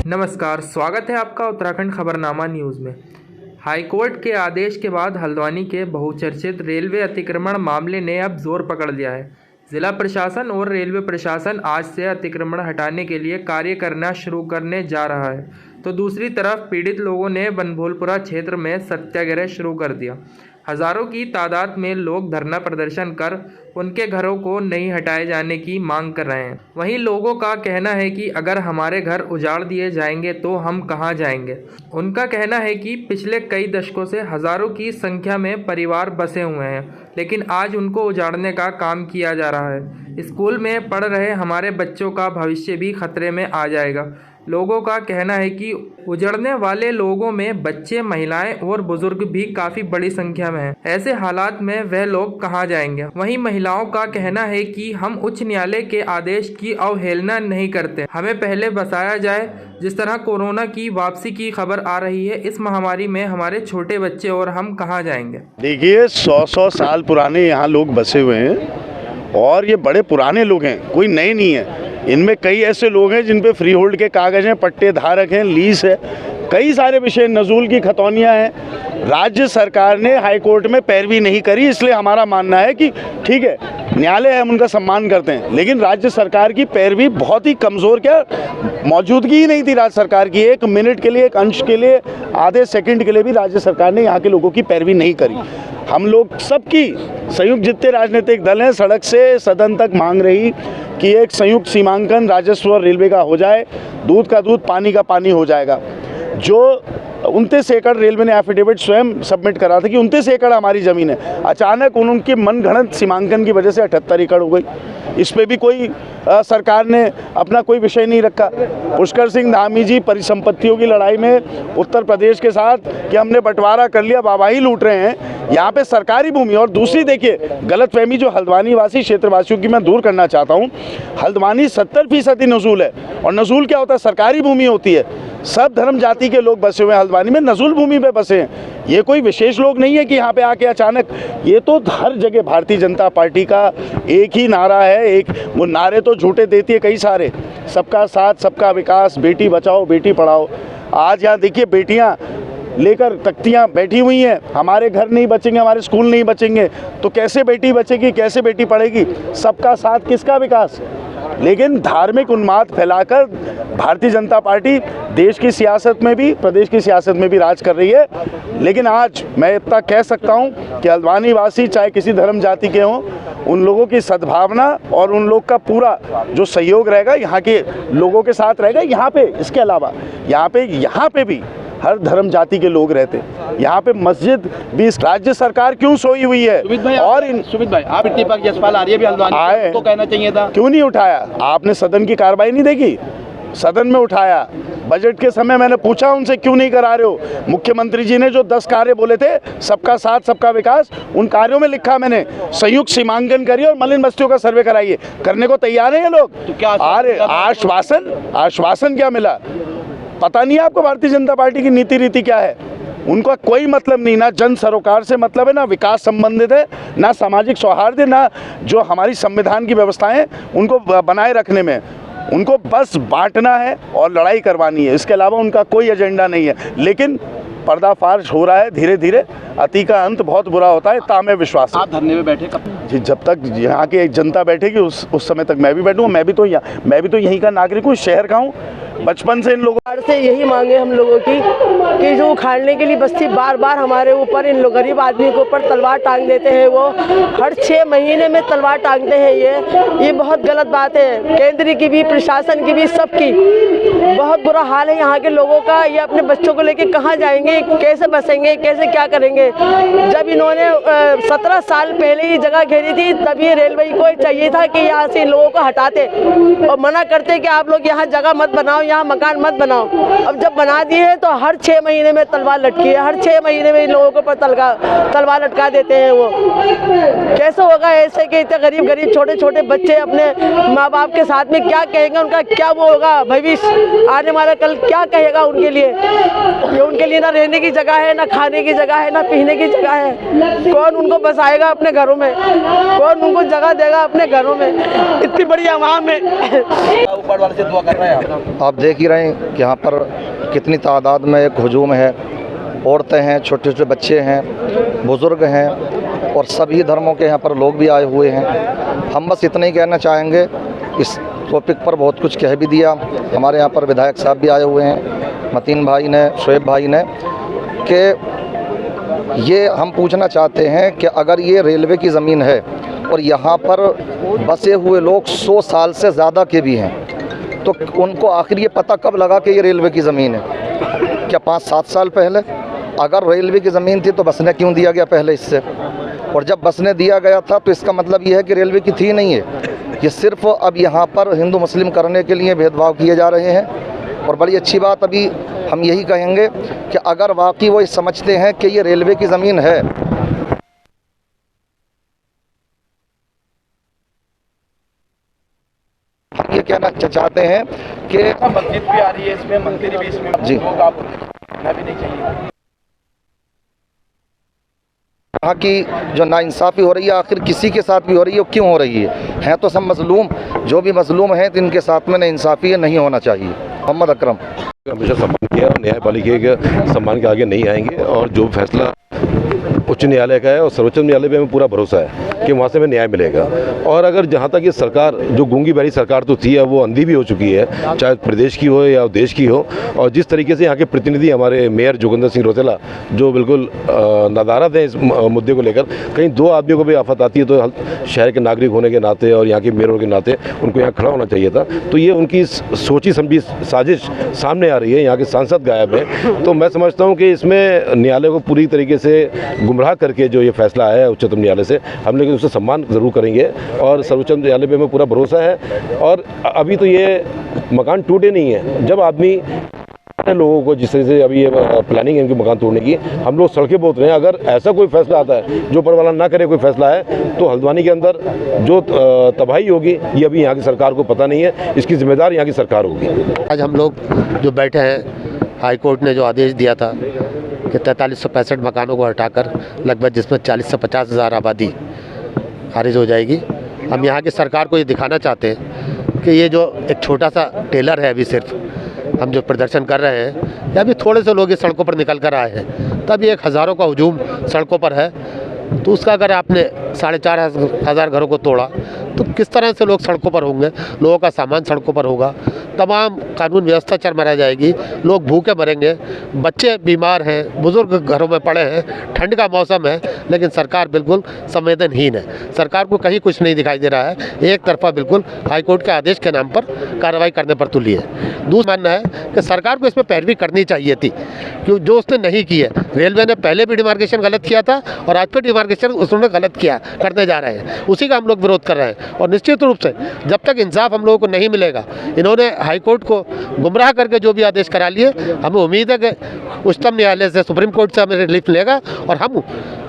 नमस्कार, स्वागत है आपका उत्तराखंड खबरनामा न्यूज़ में। हाईकोर्ट के आदेश के बाद हल्द्वानी के बहुचर्चित रेलवे अतिक्रमण मामले ने अब जोर पकड़ लिया है। जिला प्रशासन और रेलवे प्रशासन आज से अतिक्रमण हटाने के लिए कार्य करना शुरू करने जा रहा है, तो दूसरी तरफ पीड़ित लोगों ने बनभूलपुरा क्षेत्र में सत्याग्रह शुरू कर दिया। हजारों की तादाद में लोग धरना प्रदर्शन कर उनके घरों को नहीं हटाए जाने की मांग कर रहे हैं। वहीं लोगों का कहना है कि अगर हमारे घर उजाड़ दिए जाएंगे तो हम कहां जाएंगे। उनका कहना है कि पिछले कई दशकों से हजारों की संख्या में परिवार बसे हुए हैं, लेकिन आज उनको उजाड़ने का काम किया जा रहा है। स्कूल में पढ़ रहे हमारे बच्चों का भविष्य भी खतरे में आ जाएगा। लोगों का कहना है कि उजड़ने वाले लोगों में बच्चे, महिलाएं और बुजुर्ग भी काफ़ी बड़ी संख्या में हैं। ऐसे हालात में वह लोग कहां जाएंगे। वहीं महिलाओं का कहना है कि हम उच्च न्यायालय के आदेश की अवहेलना नहीं करते, हमें पहले बसाया जाए। जिस तरह कोरोना की वापसी की खबर आ रही है, इस महामारी में हमारे छोटे बच्चे और हम कहाँ जाएंगे। देखिए, 100 साल पुराने यहाँ लोग बसे हुए हैं और ये बड़े पुराने लोग हैं, कोई नए नहीं है। इनमें कई ऐसे लोग हैं जिन पे फ्री होल्ड के कागज हैं, पट्टे धारक हैं, लीज है, कई सारे विषय, नजूल की खतौनियाँ हैं। राज्य सरकार ने हाई कोर्ट में पैरवी नहीं करी, इसलिए हमारा मानना है कि ठीक है, न्यायालय है, हम उनका सम्मान करते हैं, लेकिन राज्य सरकार की पैरवी बहुत ही कमज़ोर, क्या मौजूदगी ही नहीं थी राज्य सरकार की। 1 मिनट के लिए, 1 अंश के लिए, आधे सेकंड के लिए भी राज्य सरकार ने यहाँ के लोगों की पैरवी नहीं करी। हम लोग सबकी संयुक्त, जितने राजनीतिक दल हैं, सड़क से सदन तक मांग रही कि एक संयुक्त सीमांकन राजस्व और रेलवे का हो जाए, दूध का दूध, पानी का पानी हो जाएगा। जो 29 एकड़ रेलवे ने एफिडेविट स्वयं सबमिट करा था कि 29 एकड़ हमारी ज़मीन है, अचानक उनकी मनगढ़ंत सीमांकन की वजह से 78 एकड़ हो गई। इस पे भी कोई सरकार ने अपना कोई विषय नहीं रखा। पुष्कर सिंह धामी जी परिसंपत्तियों की लड़ाई में उत्तर प्रदेश के साथ कि हमने बंटवारा कर लिया, वाहवाही लूट रहे हैं। यहाँ पे सरकारी भूमि, और दूसरी देखिए गलतफहमी जो हल्द्वानी वासी क्षेत्रवासियों की मैं दूर करना चाहता हूँ। हल्द्वानी 70% नजूल है, और नजूल क्या होता है? सरकारी भूमि होती है। सब धर्म जाति के लोग बसे हुए हैं हल्द्वानी में, नजूल भूमि पे बसे हैं। ये कोई विशेष लोग नहीं है कि यहाँ पे आके अचानक, ये तो हर जगह भारतीय जनता पार्टी का एक ही नारा है। एक वो नारे तो झूठे देती है कई सारे, सबका साथ, सबका विकास, बेटी बचाओ बेटी पढ़ाओ। आज यहाँ देखिए बेटियाँ लेकर तख्तियाँ बैठी हुई हैं, हमारे घर नहीं बचेंगे, हमारे स्कूल नहीं बचेंगे, तो कैसे बेटी बचेगी, कैसे बेटी पढ़ेगी? सबका साथ, किसका विकास? लेकिन धार्मिक उन्माद फैलाकर भारतीय जनता पार्टी देश की सियासत में भी, प्रदेश की सियासत में भी राज कर रही है। लेकिन आज मैं इतना कह सकता हूं कि हल्द्वानी वासी चाहे किसी धर्म जाति के हों, उन लोगों की सद्भावना और उन लोग का पूरा जो सहयोग रहेगा, यहाँ के लोगों के साथ रहेगा। यहाँ पे इसके अलावा यहाँ पे भी हर धर्म जाति के लोग रहते हैं। यहाँ पे मस्जिद भी राज्य सरकार क्यों सोई हुई है? और सुमित भाई, आप इतनी बार यशपाल आ रही है भी हल्द्वानी आए तो कहना चाहिए था, क्यों नहीं उठाया? आपने सदन की कार्रवाई नहीं देखी? सदन में उठाया। बजट के समय मैंने पूछा उनसे, क्यों नहीं करा रहे हो? मुख्यमंत्री जी ने जो 10 कार्य बोले थे, सबका साथ, सबका विकास, उन कार्यों में लिखा मैंने संयुक्त सीमांकन करिए और मलिन बस्तियों का सर्वे कराइए। करने को तैयार है ये लोग। तो क्या आश्वासन क्या मिला? पता नहीं है आपको भारतीय जनता पार्टी की नीति रीति क्या है? उनका कोई मतलब नहीं, ना जन सरोकार से मतलब है, ना विकास संबंधित है, ना सामाजिक सौहार्द है, ना जो हमारी संविधान की व्यवस्थाएं उनको बनाए रखने में। उनको बस बांटना है और लड़ाई करवानी है, इसके अलावा उनका कोई एजेंडा नहीं है। लेकिन पर्दाफाश हो रहा है धीरे धीरे, अति का अंत बहुत बुरा होता है, इतना हमें विश्वास है। आप धरने में बैठे कब? जी, जब तक यहाँ की जनता बैठेगी उस समय तक मैं भी बैठूँगा। मैं भी तो यहीं का नागरिक हूँ, शहर का हूँ। बचपन से इन लोगों से यही मांगे हम लोगों की कि जो उखाड़ने के लिए बस्ती बार बार हमारे ऊपर, इन लोग गरीब आदमी के ऊपर तलवार टांग देते हैं। वो हर 6 महीने में तलवार टांगते हैं। ये बहुत गलत बात है। केंद्र की भी, प्रशासन की भी, सबकी बहुत बुरा हाल है यहाँ के लोगों का। ये अपने बच्चों को लेके कहाँ जाएंगे, कैसे बसेंगे, कैसे क्या करेंगे? जब इन्होंने 17 साल पहले ये जगह घेरी थी, तब ये रेलवे को चाहिए था कि यहाँ से इन लोगों को हटाते और मना करते कि आप लोग यहाँ जगह मत बनाओ, यहाँ मकान मत बनाओ। अब जब बना दिए हैं तो हर 6 महीने में तलवार लटकी है। हर 6 महीने में इन लोगों के ऊपर तलवार लटका देते हैं। वो कैसे होगा ऐसे कि इतने गरीब छोटे छोटे बच्चे अपने माँ बाप के साथ में क्या कहेंगे? उनका क्या वो होगा भविष्य? आने वाला कल क्या कहेगा उनके लिए। ये उनके लिए ना रहने की जगह है, ना खाने की जगह है, ना पीने की जगह है। कौन उनको बसाएगा अपने घरों में, कौन उनको जगह देगा अपने घरों में, इतनी बड़ी आवाम में। ऊपर वाले से दुआ कर रहे हैं आप देख ही रहे हैं कि यहाँ पर कितनी तादाद में एक हुजूम है। औरतें हैं, छोटे छोटे बच्चे हैं, बुज़ुर्ग हैं और सभी धर्मों के यहाँ पर लोग भी आए हुए हैं। हम बस इतना ही कहना चाहेंगे, इस टॉपिक पर बहुत कुछ कह भी दिया। हमारे यहाँ पर विधायक साहब भी आए हुए हैं, मतीन भाई ने, शोएब भाई ने, कि ये हम पूछना चाहते हैं कि अगर ये रेलवे की ज़मीन है और यहाँ पर बसे हुए लोग 100 साल से ज़्यादा के भी हैं, तो उनको आखिर ये पता कब लगा कि ये रेलवे की ज़मीन है? क्या 5-7 साल पहले? अगर रेलवे की ज़मीन थी तो बसने क्यों दिया गया पहले इससे? और जब बसने दिया गया था तो इसका मतलब ये है कि रेलवे की थी नहीं है। ये सिर्फ अब यहाँ पर हिंदू मुस्लिम करने के लिए भेदभाव किए जा रहे हैं। और बड़ी अच्छी बात अभी हम यही कहेंगे कि अगर वाकई वो समझते हैं कि ये रेलवे की ज़मीन है, हम ये कहना चाहते हैं कि मस्जिद भी आ रही है इसमें, मंदिर भी इसमें जी, लोग आपको भी नहीं चाहिए। यहाँ की जो नाइंसाफ़ी हो रही है आखिर किसी के साथ भी हो रही है, क्यों हो रही है तो सब मजलूम, जो भी मजलूम हैं तो इनके साथ में नाइंसाफ़ी है, नहीं होना चाहिए। मोहम्मद अकरम हमेशा सम्मान किया और न्यायपालिका के सम्मान के आगे नहीं आएंगे। और जो फैसला उच्च न्यायालय का है और सर्वोच्च न्यायालय पे हमें पूरा भरोसा है कि वहाँ से हमें न्याय मिलेगा। और अगर जहाँ तक ये सरकार जो गूंगी बहरी सरकार तो थी, अब वो अंधी भी हो चुकी है, चाहे प्रदेश की हो या देश की हो। और जिस तरीके से यहाँ के प्रतिनिधि हमारे मेयर जोगिंदर सिंह रौतेला जो बिल्कुल नदारत है इस मुद्दे को लेकर, कहीं 2 आदमियों को भी आफत आती है तो शहर के नागरिक होने के नाते और यहाँ के मेयर के नाते उनको यहाँ खड़ा होना चाहिए था। तो ये उनकी सोची समझी साजिश सामने आ रही है, यहाँ के सांसद गायब हैं। तो मैं समझता हूँ कि इसमें न्यायालय को पूरी तरीके से गुमराह करके जो ये फैसला आया है उच्चतम न्यायालय से, हम लेकिन उससे सम्मान ज़रूर करेंगे और सर्वोच्च न्यायालय पे हमें पूरा भरोसा है। और अभी तो ये मकान टूटे नहीं है, जब आदमी लोगों को जिस तरह से अभी ये प्लानिंग है इनके मकान तोड़ने की, हम लोग सड़कें बोत रहे हैं। अगर ऐसा कोई फैसला आता है जो ऊपर वाला ना करे, कोई फैसला है, तो हल्द्वानी के अंदर जो तबाही होगी ये अभी यहाँ की सरकार को पता नहीं है, इसकी जिम्मेदार यहाँ की सरकार होगी। आज हम लोग जो बैठे हैं, हाई कोर्ट ने जो आदेश दिया था कि 4365 मकानों को हटाकर लगभग जिसमें 40 से 50 हज़ार आबादी खारिज हो जाएगी। हम यहाँ की सरकार को ये दिखाना चाहते हैं कि ये जो एक छोटा सा टेलर है, अभी सिर्फ हम जो प्रदर्शन कर रहे हैं, या अभी थोड़े से लोग इस सड़कों पर निकल कर आए हैं, तब ये एक हज़ारों का हुजूम सड़कों पर है। तो उसका अगर आपने 4,500 घरों को तोड़ा तो किस तरह से लोग सड़कों पर होंगे, लोगों का सामान सड़कों पर होगा, तमाम कानून व्यवस्था चरमरा जाएगी, लोग भूखे मरेंगे, बच्चे बीमार हैं, बुज़ुर्ग घरों में पड़े हैं, ठंड का मौसम है, लेकिन सरकार बिल्कुल संवेदनहीन है। सरकार को कहीं कुछ नहीं दिखाई दे रहा है, एक तरफा बिल्कुल हाईकोर्ट के आदेश के नाम पर कार्रवाई करने पर तुली है। दूसरा मानना है कि सरकार को इसमें पैरवी करनी चाहिए थी, क्यों जो उसने नहीं की है। रेलवे ने पहले भी डिमार्केशन गलत किया था और आज फिर डिमार्केशन उसने गलत किया करने जा रहे हैं, उसी का हम लोग विरोध कर रहे हैं। और निश्चित रूप से जब तक इंसाफ हम लोगों को नहीं मिलेगा, इन्होंने हाईकोर्ट को गुमराह करके जो भी आदेश करा लिए, हमें उम्मीद है कि उच्चतम न्यायालय से, सुप्रीम कोर्ट से हमें रिलीफ मिलेगा। और हम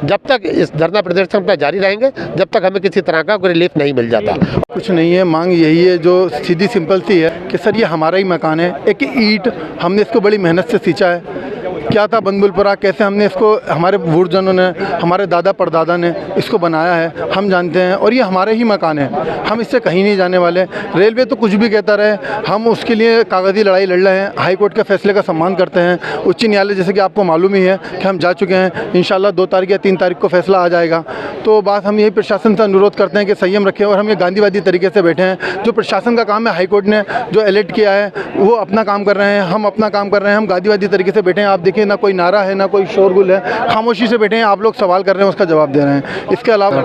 जब तक इस धरना प्रदर्शन पर जारी रहेंगे, जब तक हमें किसी तरह का कोई रिलीफ नहीं मिल जाता। कुछ नहीं है, मांग यही है जो सीधी सिंपल सी है कि सर ये हमारा ही मकान है, एक ईंट हमने इसको बड़ी मेहनत से सींचा है। क्या था बंदुलपुरा, कैसे हमने इसको, हमारे बुजुर्गों ने, हमारे दादा परदादा ने इसको बनाया है, हम जानते हैं। और ये हमारे ही मकान है, हम इससे कहीं नहीं जाने वाले। रेलवे तो कुछ भी कहता रहे, हम उसके लिए कागजी लड़ाई लड़ रहे हैं। हाई कोर्ट के फैसले का सम्मान करते हैं। उच्च न्यायालय जैसे कि आपको मालूम ही है कि हम जा चुके हैं, इंशाल्लाह 2 तारीख या 3 तारीख को फैसला आ जाएगा। तो बात हम यही प्रशासन से अनुरोध करते हैं कि संयम रखें और हम ये गांधीवादी तरीके से बैठे हैं। जो प्रशासन का काम है, हाई कोर्ट ने जो अलर्ट किया है वो अपना काम कर रहे हैं, हम अपना काम कर रहे हैं। हम गांधीवादी तरीके से बैठे हैं। आप देखिए, ना कोई नारा है, ना कोई शोरगुल है, खामोशी से बैठे हैं। आप लोग सवाल कर रहे हैं, उसका जवाब दे रहे हैं। इसके अलावा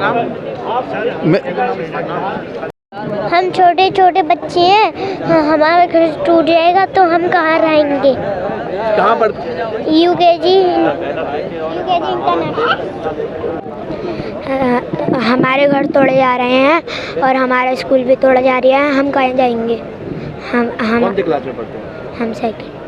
हम छोटे छोटे बच्चे हैं, हमारा घर टूट जाएगा तो हम कहाँ रहेंगे? कहाँ पर? यूकेजी हमारे घर तोड़े जा रहे हैं और हमारा स्कूल भी तोड़ा जा रहा है। हम कहाँ जाएंगे? हम कौन सी क्लास में पढ़ते हैं? हम सेकंड।